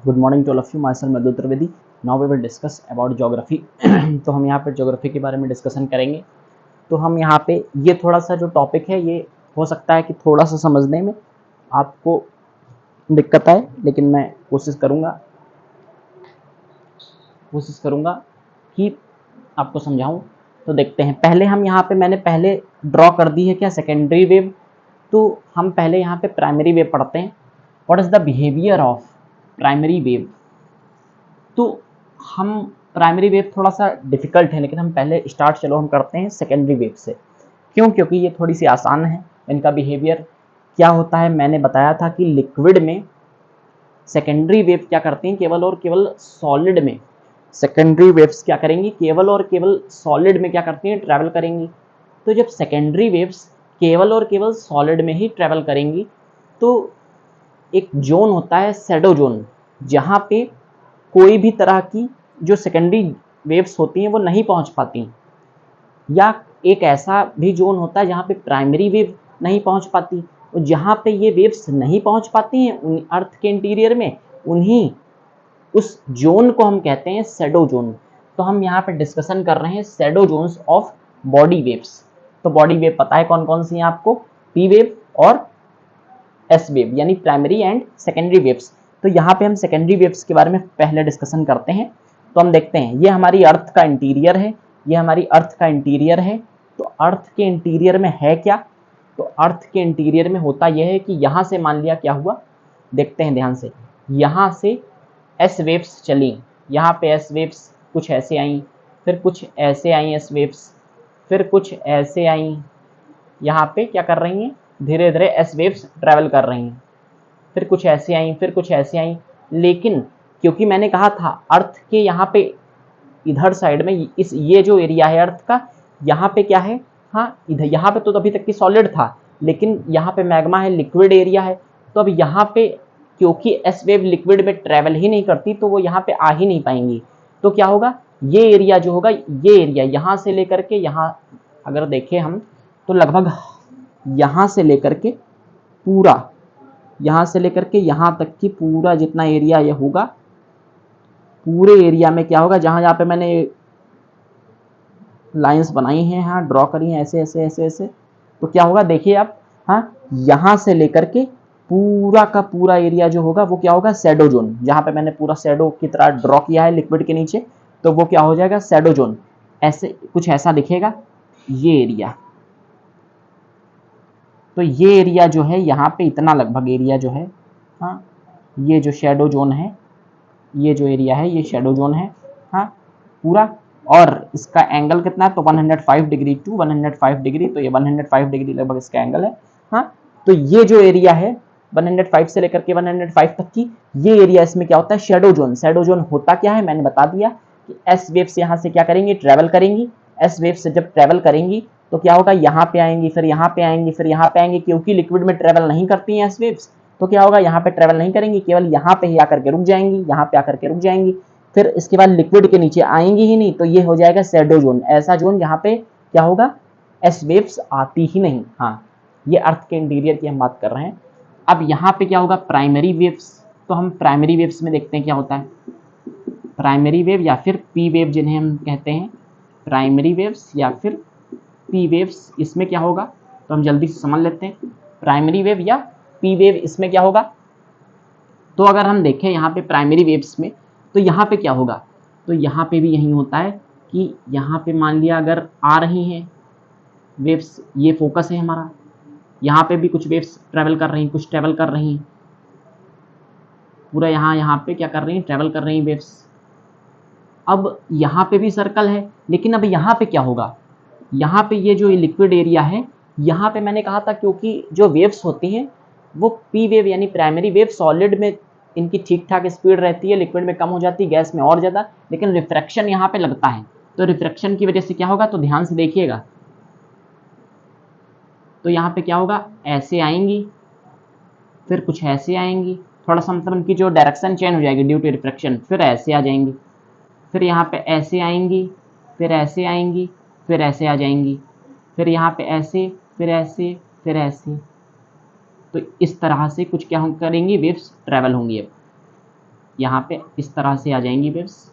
Good morning to all of you, myself Madhu Trivedi. Now we will discuss about geography. तो हम यहाँ पे geography के बारे में डिस्कशन करेंगे। तो हम यहाँ पे ये थोड़ा सा जो टॉपिक है ये हो सकता है कि थोड़ा सा समझने में आपको दिक्कत आए, लेकिन मैं कोशिश करूँगा कि आपको समझाऊँ। तो देखते हैं, पहले हम यहाँ पे मैंने पहले ड्रॉ कर दी है क्या सेकेंडरी वेव। तो हम पहले यहाँ पे प्राइमरी वेव पढ़ते हैं। What is the behaviour of primary wave. तो हम प्राइमरी वेव थोड़ा सा डिफिकल्ट है, लेकिन हम पहले स्टार्ट चलो हम करते हैं सेकेंडरी वेव से। क्यों? क्योंकि ये थोड़ी सी आसान है। इनका बिहेवियर क्या होता है, मैंने बताया था कि लिक्विड में सेकेंडरी वेव क्या करती हैं, केवल और केवल सॉलिड में सेकेंडरी वेव्स क्या करेंगी, केवल और केवल सॉलिड में क्या करती हैं, ट्रैवल करेंगी। तो जब सेकेंडरी वेव्स केवल और केवल सॉलिड में ही ट्रैवल करेंगी तो एक जोन होता है शैडो जोन, जहाँ पे कोई भी तरह की जो सेकेंडरी वेव्स होती हैं वो नहीं पहुंच पाती, या एक ऐसा भी जोन होता है जहाँ पे प्राइमरी वेव नहीं पहुंच पाती। और जहाँ पे ये वेव्स नहीं पहुंच पाती हैं उन अर्थ के इंटीरियर में, उन्हीं उस जोन को हम कहते हैं शैडो जोन। तो हम यहाँ पे डिस्कशन कर रहे हैं shadow zones of body waves. तो बॉडी वेव पता है कौन कौन सी हैं आपको, पी वेव और एस वेव, यानी प्राइमरी एंड सेकेंडरी वेव्स। तो यहाँ पे हम सेकेंडरी वेव्स के बारे में पहले डिस्कशन करते हैं। तो हम देखते हैं, ये हमारी अर्थ का इंटीरियर है, ये हमारी अर्थ का इंटीरियर है। तो अर्थ के इंटीरियर में है क्या, तो अर्थ के इंटीरियर में होता यह है कि यहाँ से मान लिया क्या हुआ, देखते हैं ध्यान से। यहाँ से एस वेव्स चली, यहाँ पे एस वेव्स कुछ ऐसे आई, फिर कुछ ऐसे आई एस वेव्स, फिर कुछ ऐसे आई, यहाँ पे क्या कर रही हैं, धीरे धीरे एस वेव्स ट्रैवल कर रही हैं, फिर कुछ ऐसे आई, फिर कुछ ऐसे आई। लेकिन क्योंकि मैंने कहा था अर्थ के यहाँ पे इधर साइड में इस ये जो एरिया है अर्थ का, यहाँ पे क्या है, हाँ इधर यहाँ पे तो अभी तक की सॉलिड था, लेकिन यहाँ पे मैग्मा है, लिक्विड एरिया है। तो अब यहाँ पे क्योंकि एस वेव लिक्विड में ट्रैवल ही नहीं करती तो वो यहाँ पे आ ही नहीं पाएंगी। तो क्या होगा, ये एरिया जो होगा, ये एरिया यहाँ से लेकर के यहाँ अगर देखें हम तो लगभग यहाँ से लेकर के पूरा, यहाँ से लेकर के यहाँ तक की पूरा जितना एरिया ये होगा, पूरे एरिया में क्या होगा, जहाँ जहाँ पे मैंने लाइंस बनाई हैं, हाँ ड्रॉ करी हैं ऐसे ऐसे ऐसे ऐसे, तो क्या होगा देखिए आप, हाँ यहाँ से लेकर के पूरा का पूरा एरिया जो होगा वो क्या होगा, शैडो जोन। जहाँ पे मैंने पूरा शैडो की तरह ड्रॉ किया है लिक्विड के नीचे, तो वो क्या हो जाएगा, शैडो जोन। ऐसे कुछ ऐसा दिखेगा ये एरिया। तो ये एरिया जो है यहाँ पे इतना लगभग एरिया जो है, हाँ ये जो शैडो जोन है, ये जो एरिया है ये शैडो जोन है, हाँ पूरा। और इसका एंगल कितना है, तो 105 डिग्री टू 105 डिग्री, तो ये 105 डिग्री लगभग इसका एंगल है, हाँ। तो ये जो एरिया है 105 से लेकर के 105 तक की ये एरिया, इसमें क्या होता है, शैडो जोन। शैडो जोन होता क्या है, मैंने बता दिया कि एस वेव्स यहाँ से क्या करेंगी, ट्रैवल करेंगी। एस वेव्स से जब ट्रैवल करेंगी तो क्या होगा, यहाँ पे आएंगी, फिर यहाँ पे आएंगी, फिर यहाँ पे आएंगी। क्योंकि लिक्विड में ट्रैवल नहीं करती हैं एस वेव्स, तो क्या होगा, यहाँ पे ट्रैवल नहीं करेंगी, केवल यहाँ पे ही आकर के रुक जाएंगी, यहाँ पे आकर के रुक जाएंगी। फिर इसके बाद लिक्विड के नीचे आएंगी ही नहीं, तो ये हो जाएगा शैडो जोन, ऐसा जोन जहाँ पे क्या होगा, एस वेव्स आती ही नहीं। हाँ ये अर्थ के इंटीरियर की हम बात कर रहे हैं। अब यहाँ पे क्या होगा, प्राइमरी वेव्स। तो हम प्राइमरी वेव्स में देखते हैं क्या होता है, प्राइमरी वेव या फिर पी वेव जिन्हें हम कहते हैं, प्राइमरी वेव्स या फिर पी वेव्स, इसमें क्या होगा, तो हम जल्दी से समझ लेते हैं। प्राइमरी वेव या पी वेव, इसमें क्या होगा, तो अगर हम देखें यहाँ पे प्राइमरी वेव्स में, तो यहाँ पे क्या होगा, तो यहाँ पे भी यही होता है कि यहाँ पे मान लिया अगर आ रही हैं वेव्स, ये फोकस है हमारा, यहाँ पे भी कुछ वेव्स ट्रैवल कर रही हैं, कुछ ट्रैवल कर रही हैं, पूरा यहाँ पे क्या कर रही हैं, ट्रैवल कर रही हैं वेव्स। अब यहाँ पे भी सर्कल है, लेकिन अब यहाँ पे क्या होगा, यहाँ पे ये जो लिक्विड एरिया है, यहाँ पे मैंने कहा था क्योंकि जो वेव्स होती हैं वो पी वेव यानी प्राइमरी वेव, सॉलिड में इनकी ठीक ठाक स्पीड रहती है, लिक्विड में कम हो जाती है, गैस में और ज़्यादा, लेकिन रिफ्रैक्शन यहाँ पे लगता है। तो रिफ्रैक्शन की वजह से क्या होगा, तो ध्यान से देखिएगा, तो यहाँ पे क्या होगा, ऐसे आएंगी, फिर कुछ ऐसे आएंगी, थोड़ा सा मतलब उनकी जो डायरेक्शन चेंज हो जाएगी ड्यू टू रिफ्रैक्शन, फिर ऐसे आ जाएंगी, फिर यहाँ पे ऐसे आएंगी, फिर ऐसे आएंगी, फिर ऐसे आ जाएंगी, फिर यहाँ पे ऐसे, फिर ऐसे, फिर ऐसे। तो इस तरह से कुछ क्या हम करेंगी, वेव्स ट्रैवल होंगी। अब यहाँ पे इस तरह से आ जाएंगी वेव्स,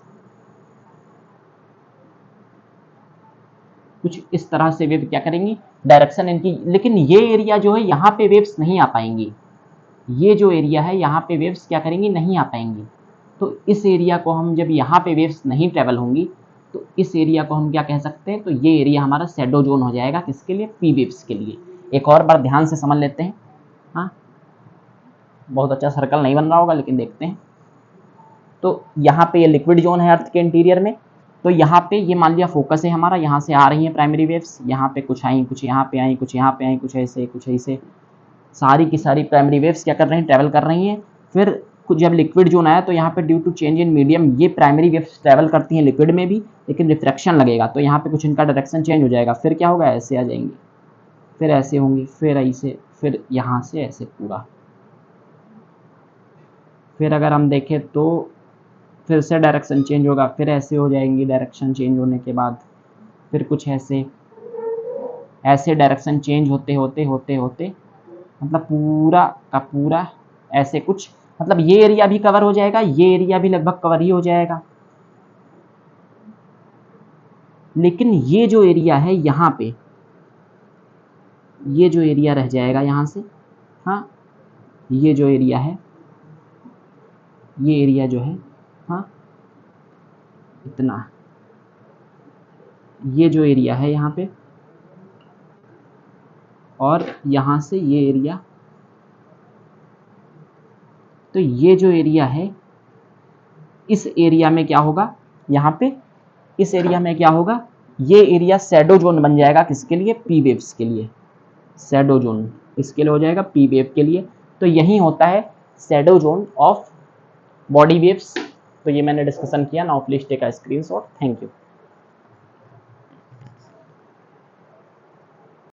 कुछ इस तरह से वेव क्या करेंगी, डायरेक्शन इनकी, लेकिन ये एरिया जो है यहाँ पे वेव्स नहीं आ पाएंगी, ये जो एरिया है यहाँ पे वेव्स क्या करेंगी, नहीं आ पाएंगी। तो इस एरिया को हम, जब यहाँ पे वेव्स नहीं ट्रेवल होंगी, तो इस एरिया को हम क्या कह सकते हैं, तो ये एरिया हमारा शैडो जोन हो जाएगा, किसके लिए, पी वेव्स के लिए। एक और बार ध्यान से समझ लेते हैं। हाँ, बहुत अच्छा सर्कल नहीं बन रहा होगा लेकिन देखते हैं। तो यहाँ पे ये लिक्विड जोन है अर्थ के इंटीरियर में, तो यहाँ पे ये मान लिया फोकस है हमारा, यहाँ से आ रही हैं प्राइमरी वेव्स, यहाँ पे कुछ आई, कुछ यहाँ पे आई, कुछ यहाँ पे आई, कुछ ऐसे कुछ ऐसे, सारी की सारी प्राइमरी वेव्स क्या कर रही हैं, ट्रैवल कर रही हैं। फिर कुछ जब लिक्विड जोन आया तो यहाँ पे due to change in medium ये प्राइमरी वेव्स ट्रैवल करती हैं लिक्विड में भी, लेकिन रिफ्रैक्शन लगेगा तो यहाँ पे कुछ इनका डायरेक्शन चेंज हो जाएगा। फिर क्या होगा, ऐसे आ जाएंगे, फिर ऐसे होंगी, फिर ऐसे, फिर यहाँ से ऐसे पूरा। फिर अगर हम देखें तो फिर से डायरेक्शन चेंज होगा, फिर ऐसे हो जाएंगी डायरेक्शन चेंज होने के बाद, फिर कुछ ऐसे, ऐसे डायरेक्शन चेंज होते होते होते होते मतलब पूरा का पूरा ऐसे कुछ, मतलब ये एरिया भी कवर हो जाएगा, ये एरिया भी लगभग कवर ही हो जाएगा, लेकिन ये जो एरिया है यहाँ पे, ये जो एरिया रह जाएगा यहाँ से, हाँ, ये जो एरिया है, ये एरिया जो है, हाँ, इतना, ये जो एरिया है यहाँ पे, और यहाँ से ये एरिया, तो ये जो एरिया है, इस एरिया में क्या होगा, यहाँ पे इस एरिया में क्या होगा, ये एरिया शैडो जोन बन जाएगा, किसके लिए, पी वेव्स के लिए। शैडो जोन इसके लिए हो जाएगा, पी वेव के लिए। तो यही होता है shadow zone of body waves. तो ये मैंने डिस्कशन किया। Now please take a screenshot. Thank you.